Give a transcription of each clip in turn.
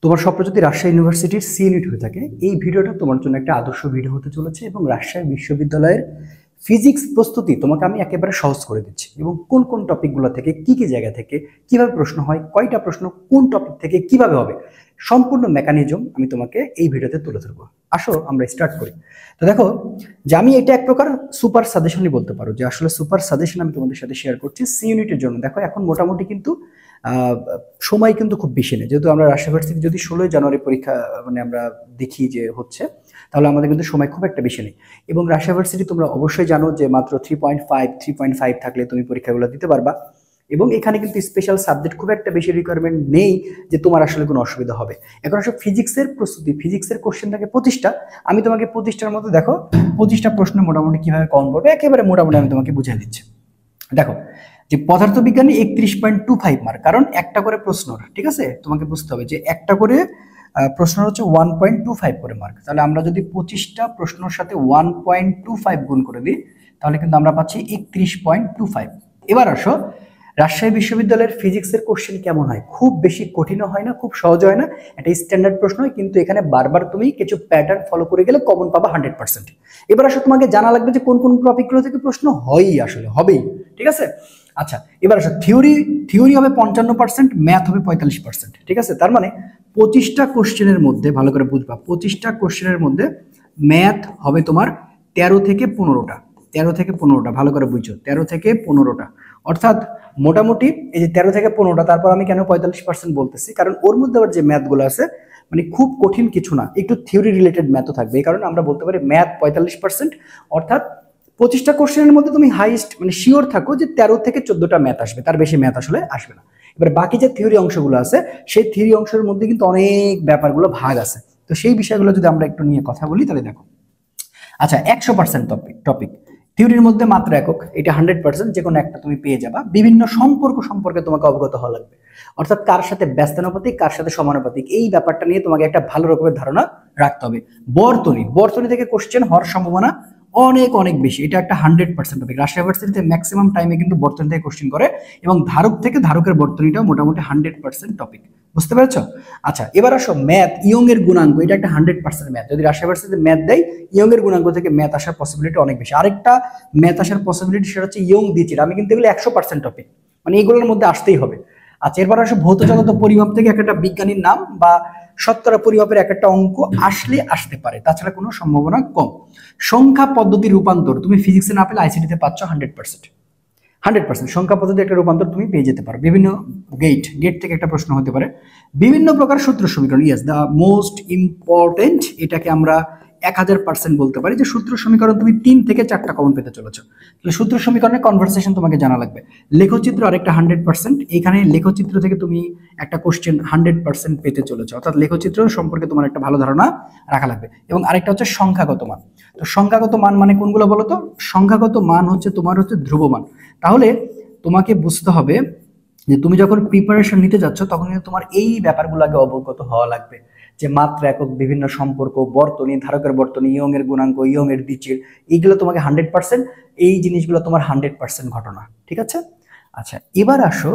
তোমার স্বপ্ন যদি রাজশাহী ইউনিভার্সিটির সি ইউনিট হয়ে থাকে, এই ভিডিওটা তোমার জন্য একটা আদর্শ ভিডিও হতে চলেছে এবং রাজশাহী বিশ্ববিদ্যালয়ের ফিজিক্স প্রস্তুতি তোমাকে আমি একেবারে সহজ করে দিচ্ছি এবং কোন কোন টপিকগুলো থেকে কি কি জায়গা থেকে কিভাবে প্রশ্ন হয়, কয়টা প্রশ্ন কোন টপিক থেকে কিভাবে হবে, সম্পূর্ণ মেকানিজম আমি তোমাকে এই ভিডিওতে তুলে ধরবো। আসো আমরা স্টার্ট করি। তো দেখো, যে আমি এটা এক প্রকার সুপার সাজেশনই বলতে পারো, যে আসলে সুপার সাজেশন আমি তোমাদের সাথে শেয়ার করছি সি ইউনিটের জন্য। দেখো এখন মোটামুটি কিন্তু সময় কিন্তু খুব বেশি নেই, যেহেতু আমরা রাজশাহী ভার্সিটি যদি 16 জানুয়ারি পরীক্ষা মানে আমরা দেখি যে হচ্ছে, তাহলে আমাদের কিন্তু সময় খুব একটা বেশি নেই। এবং রাজশাহী ভার্সিটি তোমরা অবশ্যই জানো যে মাত্র 3.5 থাকলে তুমি পরীক্ষাগুলো দিতে পারবা। এবং এখানে কিন্তু স্পেশাল সাবজেক্ট খুব একটা বেশি রিকোয়ারমেন্ট নেই যে তোমার আসলে কোনো অসুবিধা হবে। এখন আসলে ফিজিক্সের প্রস্তুতি, ফিজিক্সের কোশ্চেন থাকে 25টা। আমি তোমাকে 25টার মধ্যে দেখো 25টা প্রশ্ন মোটামুটি কিভাবে কম পড়বে একেবারে মোটামুটি আমি তোমাকে বুঝিয়ে দিচ্ছি। দেখো, যে পদার্থবিজ্ঞানে 31.25 মার্ক, কারণ একটা করে প্রশ্ন, ঠিক আছে, তোমাকে বুঝতে হবে যে একটা করে প্রশ্ন হচ্ছে 1.25 করে মার্ক। তাহলে আমরা যদি 25টা প্রশ্নের সাথে 1.25 গুণ করে দিই, তাহলে কিন্তু আমরা পাচ্ছি 31.25। এবার আসো, রাজশাহী বিশ্ববিদ্যালয়ের ফিজিক্সের কোশ্চেন কেমন হয়? খুব বেশি কঠিনও হয় না, খুব সহজ হয় না, এটা স্ট্যান্ডার্ড প্রশ্ন হয়, কিন্তু এখানে বারবার তুমি কিছু প্যাটার্ন ফলো করে গেলে কমন পাবা 100%। এবার আসো, তোমাকে জানা লাগবে যে কোন কোন টপিকগুলো থেকে প্রশ্ন হয়ই, আসলে হবেই, ঠিক আছে। আচ্ছা, এবার আসো, থিওরি হবে 55%, ম্যাথ হবে 45%, ঠিক আছে। তার মানে 25টা কোশ্চেনের মধ্যে, ভালো করে বুঝবা, 25টা কোশ্চেনের মধ্যে ম্যাথ হবে তোমার 13 থেকে 15টা। 13 থেকে 15টা, ভালো করে বুঝছো, 13 থেকে 15টা। অর্থাৎ মোটামুটি এই যে 13 থেকে 15টা, তারপর আমি কেন 45% বলতেছি, কারণ ওর মধ্যে আবার যে ম্যাথগুলো আছে মানে খুব কঠিন কিছু না, একটু থিওরি রিলেটেড ম্যাথও থাকবে। এই কারণে আমরা বলতে পারি ম্যাথ 45%। অর্থাৎ 25টা কোশ্চেনের মধ্যে তুমি হাইস্ট মানে শিওর থাকো যে 13 থেকে 14টা ম্যাথ আসবে, তার বেশি ম্যাথ আসলে আসবে না। এবার বাকি যে থিওরি অংশগুলো আছে, সেই থিওরি অংশের মধ্যে কিন্তু অনেক ব্যাপারগুলো ভাগ আছে। তো সেই বিষয়গুলো যদি আমরা একটু নিয়ে কথা বলি, তাহলে দেখো, আচ্ছা 100% টপিক থিওরির মধ্যে মাত্র একক, এটা 100% যে কোনো একটা তুমি পেয়ে যাবা। বিভিন্ন সম্পর্ক সম্পর্কে তোমাকে অবগত হওয়া লাগবে, অর্থাৎ কার সাথে ব্যস্তানুপাতিক, কার সাথে সমানুপাতিক, এই ব্যাপারটা নিয়ে তোমাকে একটা ভালো রকমের ধারণা রাখতে হবে। বর্তনী থেকে কোশ্চেন হওয়ার সম্ভাবনা অনেক অনেক বেশি, এটা একটা 100% টপিক। রাজশাহী ইউনিভার্সিটিতে ম্যাক্সিমাম টাইমে কিন্তু বর্তনী থেকে কোশ্চেন করে, এবং ধারক থেকে ধারকের বর্তনীটাও মোটামুটি 100% টপিক। বুঝতে পেরেছো? আচ্ছা, এবার আসো ম্যাথ, ইয়ং এর গুণাঙ্ক, এটা একটা 100% ম্যাথ। যদি রাজশাহী ইউনিভার্সিটিতে ম্যাথ দেয়, ইয়ং এর গুণাঙ্ক থেকে ম্যাথ আসার পসিবিলিটি অনেক বেশি। আরেকটা ম্যাথ আসার পসিবিলিটি, সেটা হচ্ছে ইয়ং দ্বিতীয়। আমি কিন্তু এগুলো 100% টপিক, মানে এগুলোর মধ্যে আসতেই হবে। আচ্ছা, এরপর আসো ভৌত জগত পরিমাপ থেকে একটা বিজ্ঞানীর নাম বা শতকরা পরিমাপের একটা অঙ্ক আসলে আসতে পারে, তাছাড়া কোনো সম্ভাবনা কম। সংখ্যা পদ্ধতির রূপান্তর তুমি ফিজিক্সে না পেলে আইসিটিতে পাচ্ছ 100%। সংখ্যা পদ্ধতি একটা রূপান্তর তুমি পেয়ে যেতে পারো। বিভিন্ন গেট থেকে একটা প্রশ্ন হতে পারে। বিভিন্ন প্রকার সূত্র সমীকরণ, ইয়েস, দ্য মোস্ট ইম্পর্টেন্ট, এটাকে আমরা 1000% বলতে পারি যে সূত্র সমীকরণ তুমি 3 থেকে 4টা কমন পেতে চলেছো। তাহলে সূত্র সমীকরণের কনভারসেশন তোমাকে জানা লাগবে। লেখচিত্র আরেকটা 100%, এখানে লেখচিত্র থেকে তুমি একটা কোশ্চেন 100% পেতে চলেছো, অর্থাৎ লেখচিত্র সম্পর্কে তোমার একটা ভালো ধারণা রাখা লাগবে। এবং আরেকটা হচ্ছে সংখ্যাগত মান। তো সংখ্যাগত মান মানে কোনগুলো বলো তো? সংখ্যাগত মান হচ্ছে তোমার হচ্ছে ধ্রুবমান। তাহলে তোমাকে বুঝতে হবে যে তুমি যখন প্রিপারেশন নিতে যাচ্ছ, তখন কিন্তু তোমার এই ব্যাপারগুলো আগে অবগত হওয়া লাগবে, যে মাত্রা একক, বিভিন্ন সম্পর্ক, বর্তনী, ধারকের বর্তনী, ইয়ং এর গুণাঙ্ক, ইয়ং এর দ্বিচির, এইগুলো তোমাকে 100%, এই জিনিসগুলো তোমার 100% ঘটনা, ঠিক আছে। আচ্ছা, এবার আসো,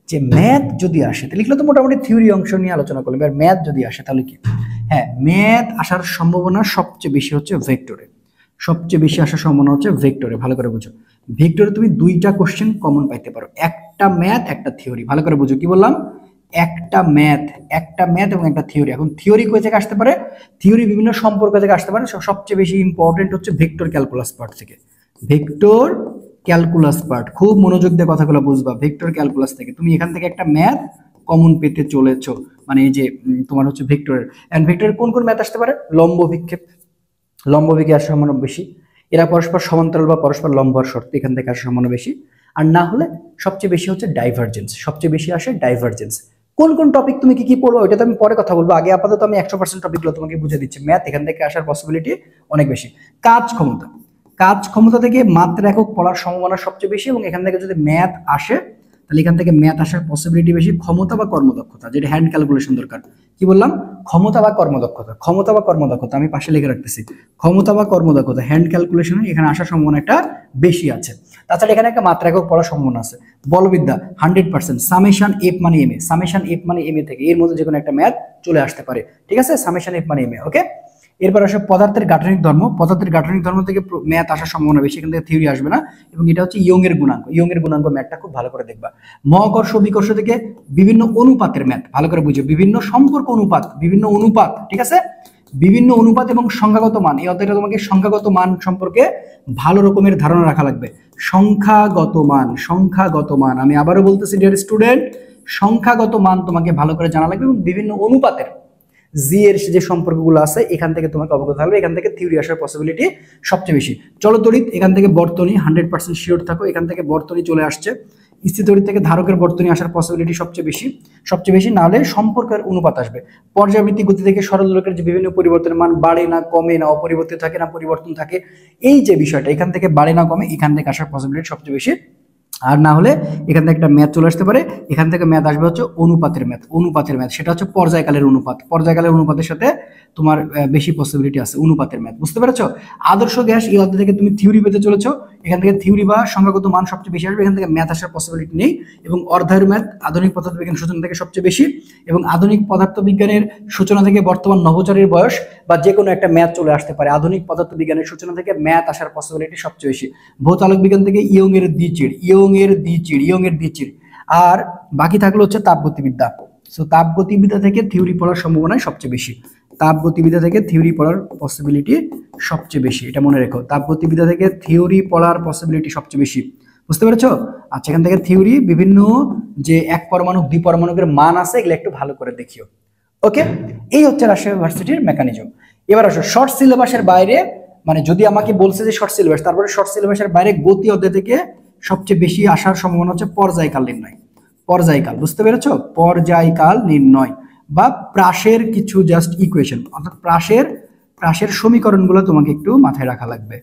যে ম্যাথ যদি আসে, তাহলে এগুলো তো মোটামুটি থিওরি অংশ নিয়ে আলোচনা করলাম। এবার ম্যাথ যদি আসে, তাহলে কি? হ্যাঁ, ম্যাথ আসার সম্ভাবনা সবচেয়ে বেশি হচ্ছে ভেক্টরে। সবচেয়ে বেশি আসার সম্ভাবনা হচ্ছে ভেক্টরে, ভালো করে বুঝো। ভেক্টরে তুমি 2টা কোশ্চেন কমন পাইতে পারো, একটা ম্যাথ একটা থিওরি। ভালো করে বুঝো কি বললাম, একটা ম্যাথ এবং একটা থিওরি। এখন থিওরি কই থেকে আসতে পারে? থিওরি বিভিন্ন সম্পর্ক থেকে আসতে পারে। সবচেয়ে বেশি ইম্পর্টেন্ট হচ্ছে ভেক্টর ক্যালকুলাস পার্ট থেকে। ভেক্টর ক্যালকুলাস পার্ট, খুব মনোযোগ দিয়ে কথাগুলো বুঝবা। ভেক্টর ক্যালকুলাস থেকে তুমি এখান থেকে একটা ম্যাথ কমন পেতে চলেছো, মানে এই যে তোমার হচ্ছে ভেক্টরের। এন্ড ভেক্টরের কোন কোন ম্যাথ আসতে পারে? লম্ব বিক্ষেপ, লম্ব বিক্ষেপ আসার সম্ভাবনা বেশি। এরা পরস্পর সমান্তরাল বা পরস্পর লম্ব হওয়ার শর্তে এখান থেকে আসার সম্ভাবনা বেশি। আর না হলে সবচেয়ে বেশি হচ্ছে ডাইভারজেন্স, সবচেয়ে বেশি আসে ডাইভারজেন্স। কোন কোন টপিক তুমি কি কি পড়বো ওইটা তো আমি পরে কথা বলবো, আগে আপাতত আমি 100% টপিকগুলো তোমাকে বুঝে দিচ্ছি। ম্যাথ এখান থেকে আসার পসিবিলিটি অনেক বেশি। কাজ ক্ষমতা, কাজ ক্ষমতা থেকে মাত্রা একক পড়ার সম্ভাবনা সবচেয়ে বেশি, এবং এখান থেকে যদি ম্যাথ আসে, তাহলে এখান থেকে ম্যাথ আসার পসিবিলিটি বেশি। ক্ষমতা বা কর্মদক্ষতা, যেটা হ্যান্ড ক্যালকুলেশন দরকার। কি বললাম? ক্ষমতা বা কর্মদক্ষতা, ক্ষমতা বা কর্মদক্ষতা, আমি পাশে লিখে রাখতেছি, ক্ষমতা বা কর্মদক্ষতা হ্যান্ড ক্যালকুলেশনে এখানে আসার সম্ভাবনা একটা বেশি আছে। তাছাড়া এখানে একটা মাত্রা একক পড়ার সম্ভাবনা আছে। বলবিদ্যা 100%, সামেশন এফ মানে এম এ, সামেশন এফ মানে এম এ থেকে এর মধ্যে যে কোনো একটা ম্যাথ চলে আসতে পারে, ঠিক আছে? সামেশন এফ মানে এম এ, ওকে। এরপর আসে পদার্থের গাঠনিক ধর্ম, পদার্থের গাঠনিক ধর্ম থেকে ম্যাথ আসার সম্ভাবনা বেশি, এখান থেকে থিওরি আসবে না। এবং এটা হচ্ছে ইয়ং এর গুণাঙ্ক, ইয়ং এর গুণাঙ্ক ম্যাথটা খুব ভালো করে দেখবা। মহাকর্ষ বিকর্ষ থেকে বিভিন্ন অনুপাতের ম্যাথ, ভালো করে বুঝো, বিভিন্ন সম্পর্ক অনুপাত, বিভিন্ন অনুপাত, ঠিক আছে? বিভিন্ন অনুপাত এবং সংখ্যাগত মান, এই অধ্যায়টা তোমাকে সংখ্যাগত মান সম্পর্কে ভালো রকমের ধারণা রাখা লাগবে। সংখ্যাগত মান, সংখ্যাগত মান, আমি আবারও বলতেছি ডিয়ার স্টুডেন্ট, সংখ্যাগত মান তোমাকে ভালো করে জানা লাগবে এবং বিভিন্ন অনুপাতের জি এর যে সম্পর্কগুলো আছে এখান থেকে তোমাকে অবগত থাকবে। এখান থেকে থিওরি আসার পসিবিলিটি সবচেয়ে বেশি। চলতড়িৎ, এখান থেকে বর্তনী 100% শিওর থাকো, এখান থেকে বর্তনী চলে আসছে। স্থিতড়িৎ থেকে ধারকের বর্তনী আসার পসিবিলিটি সবচেয়ে বেশি, সবচেয়ে বেশি, না হলে সম্পর্কের অনুপাত আসবে। পর্যাবৃত্তি গতি থেকে সরল দোলকের যে বিভিন্ন পরিবর্তনের মান বাড়ে না কমে না অপরিবর্তিত থাকে না পরিবর্তন থাকে, এই যে বিষয়টা এখান থেকে বাড়ে না কমে, এখান থেকে আসার পসিবিলিটি সবচেয়ে বেশি। আর না হলে এখান থেকে একটা ম্যাথ চলে আসতে পারে, এখান থেকে ম্যাথ আসবে হচ্ছে অনুপাতের ম্যাথ, অনুপাতের ম্যাথ, সেটা হচ্ছে পর্যায়কালের অনুপাত, পর্যায়কালের অনুপাতের সাথে তোমার বেশি পসিবিলিটি আছে অনুপাতের ম্যাথ, বুঝতে পেরেছো? আদর্শ গ্যাস, এই অধ্যায় থেকে তুমি থিওরি পেতে চলেছো, এখান থেকে থিওরি বা সংখ্যাগত মান সবচেয়ে বেশি আসবে, এখান থেকে ম্যাথ আসার পসিবিলিটি নেই। এবং অর্ধায়ু ম্যাথ আধুনিক পদার্থবিজ্ঞান সূচনা থেকে সবচেয়ে বেশি, এবং আধুনিক পদার্থবিজ্ঞানের সূচনা থেকে বর্তমান নভোচারীর বয়স বা যে কোনো একটা ম্যাথ চলে আসতে পারে। আধুনিক পদার্থবিজ্ঞানের সূচনা থেকে ম্যাথ আসার পসিবিলিটি সবচেয়ে বেশি। ভৌত আলোক বিজ্ঞান থেকে ইয়ং এর দ্বিচিড়, ইয়ং এর দ্বিচিড়, ইয়ং এর দ্বিচিড়। আর বাকি থাকলো হচ্ছে তাপগতিবিদ্যা। সো তাপগতিবিদ্যা থেকে থিওরি পড়ার সম্ভাবনা সবচেয়ে বেশি, তাপগতিবিদ্যা থেকে থিওরি পড়ার পসিবিলিটি সবচেয়ে বেশি, এটা মনে রেখো, তাপগতিবিদ্যা থেকে থিওরি পড়ার পসিবিলিটি সবচেয়ে বেশি, বুঝতে পেরেছো? আচ্ছা, এখান থেকে থিওরি বিভিন্ন যে এক পরমাণু দ্বিপরমাণুকের মান আছে এগুলো একটু ভালো করে দেখিও, ওকে। এই হচ্ছে রাজশাহী ইউনিভার্সিটির মেকানিজম। এবার আসো শর্ট সিলেবাসের বাইরে, মানে যদি আমাকে বলছে যে শর্ট সিলেবাস, তারপরে শর্ট সিলেবাসের বাইরে গতি অধ্যায় থেকে সবচেয়ে বেশি আসার সম্ভাবনা হচ্ছে পর্যায়কাল নির্ণয়, পর্যায়কাল, বুঝতে পেরেছো? পর্যায়কাল নির্ণয় বা প্রাসের কিছু জাস্ট ইকুয়েশন, অর্থাৎ প্রাসের সমীকরণগুলো তোমাকে একটু মাথায় রাখা লাগবে,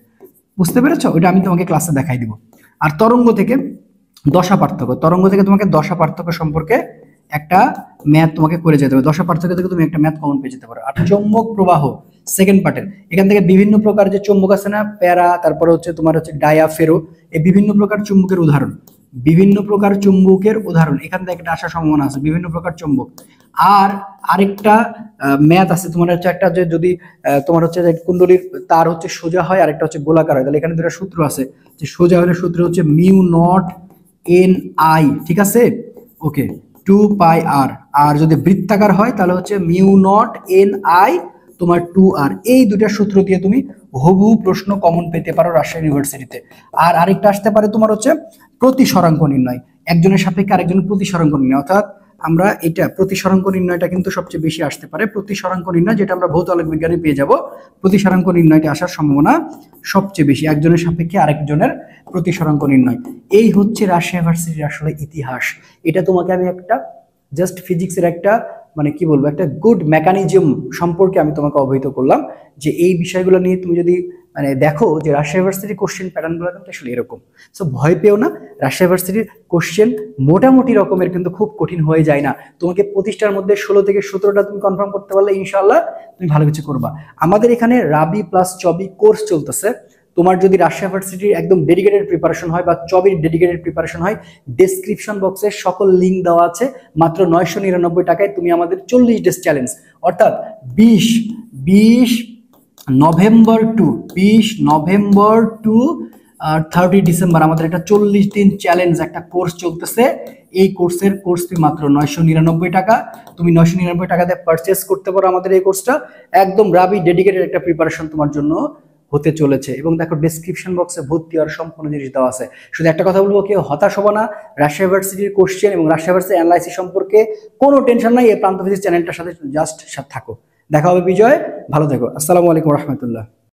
বুঝতে পেরেছো? ওটা আমি তোমাকে ক্লাসে দেখাই দিব। আর তরঙ্গ থেকে দশা পার্থক্য, তরঙ্গ থেকে তোমাকে দশা পার্থক্য সম্পর্কে একটা ম্যাথ তোমাকে করে যেতে হবে, দশা পার্থক্য থেকে তুমি একটা ম্যাথ কমন পেয়ে যেতে পারো। আর চৌম্বক প্রবাহ সেকেন্ড পার্টের, এখান থেকে বিভিন্ন প্রকার যে চুম্বক আছে না, প্যারা, তারপরে হচ্ছে তোমার হচ্ছে ডায়া, ফেরো, এই বিভিন্ন প্রকার চুম্বকের উদাহরণ, বিভিন্ন প্রকার চুম্বকের উদাহরণ এখান থেকে একটা আসার সম্ভাবনা আছে, বিভিন্ন প্রকার চুম্বক। আর আরেকটা ম্যাথ আছে তোমার হচ্ছে একটা, যে যদি তোমার হচ্ছে যে কুণ্ডলীর তার হচ্ছে সোজা হয় আর একটা হচ্ছে গোলাকার হয়, তাহলে এখানে দুটো সূত্র আছে, যে সোজা হলে সূত্র হচ্ছে মিউ নট এন আই, ঠিক আছে, ওকে, 2 পাই আর। আর যদি বৃত্তাকার হয় তাহলে হচ্ছে মিউ নট এন আই তোমার 2 আর। এই দুটা সূত্র দিয়ে তুমি হুবহু প্রশ্ন কমন পেতে পারো রাজশাহী ইউনিভার্সিটিতে। আর আরেকটা আসতে পারে তোমার হচ্ছে প্রতিসরাঙ্ক নির্ণয়, একজনের সাপেক্ষে আরেকজনের প্রতিসরাঙ্ক নির্ণয়, অর্থাৎ আমরা এটা প্রতিসরাঙ্ক নির্ণয়টা কিন্তু সবচেয়ে বেশি আসতে পারে, প্রতিসরাঙ্ক নির্ণয়, যেটা আমরা ভৌত আলোক বিজ্ঞানে পেয়ে যাব। প্রতিসরাঙ্ক নির্ণয়টা আসার সম্ভাবনা সবচেয়ে বেশি, একজনের সাপেক্ষে আরেকজনের প্রতিসরাঙ্ক নির্ণয়। এই হচ্ছে রাজশাহী ইউনিভার্সিটির আসলে ইতিহাস। এটা তোমাকে আমি একটা জাস্ট ফিজিক্সের একটা মানে কি বলবো, একটা গুড মেকানিজম সম্পর্কে আমি তোমাকে অবহিত করলাম, যে এই বিষয়গুলো নিয়ে তুমি যদি মানে দেখো যে রাজশাহী ইউনিভার্সিটির কোশ্চেন প্যাটার্নগুলো কিন্তু আসলে এরকম। সো ভয় পেও না, রাজশাহী ইউনিভার্সিটির কোশ্চেন মোটামুটি রকমের কিন্তু খুব কঠিন হয়ে যায় না। তোমাকে 25টার মধ্যে 16 থেকে 17টা তুমি কনফার্ম করতে পারলে ইনশাআল্লাহ তুমি ভালো কিছু করবা। আমাদের এখানে রাবি প্লাস চবি কোর্স চলতেছে। তোমার যদি রাজশাহী ইউনিভার্সিটির একদম ডেডিকেটেড প্রিপারেশন হয় বা চবির ডেডিকেটেড প্রিপারেশন হয়, ডেসক্রিপশন বক্সে সকল লিঙ্ক দেওয়া আছে। মাত্র 999 টাকায় তুমি আমাদের 40 ডেজ চ্যালেঞ্জ, অর্থাৎ 20 নভেম্বর টু 30 ডিসেম্বর আমাদের একটা 40 দিন চ্যালেঞ্জ একটা কোর্স চলতেছে। এই কোর্সের কোর্স ফি মাত্র 999 টাকা। তুমি 999 টাকাতে পারচেস করতে পারো আমাদের এই কোর্সটা। একদম রাবি ডেডিকেটেড একটা প্রিপারেশন তোমার জন্য হতে চলেছে। এবং দেখো ডেসক্রিপশন বক্সে ভর্তি হওয়ার সম্পূর্ণ জিনিস দেওয়া আছে। শুধু একটা কথা বলবো, কেউ হতাশ হবো না। রাজশাহী ইউনিভার্সিটির কোশ্চেন এবং রাজশাহী ইউনিভার্সিটি অ্যানালাইসিস সম্পর্কে কোনো টেনশন নাই। এই প্রান্ত ফিজিক্স চ্যানেলটার সাথে জাস্ট থাকো। দেখা হবে বিজয়, ভালো থেকো। আসসালামু আলাইকুম রহমতুল্লাহ।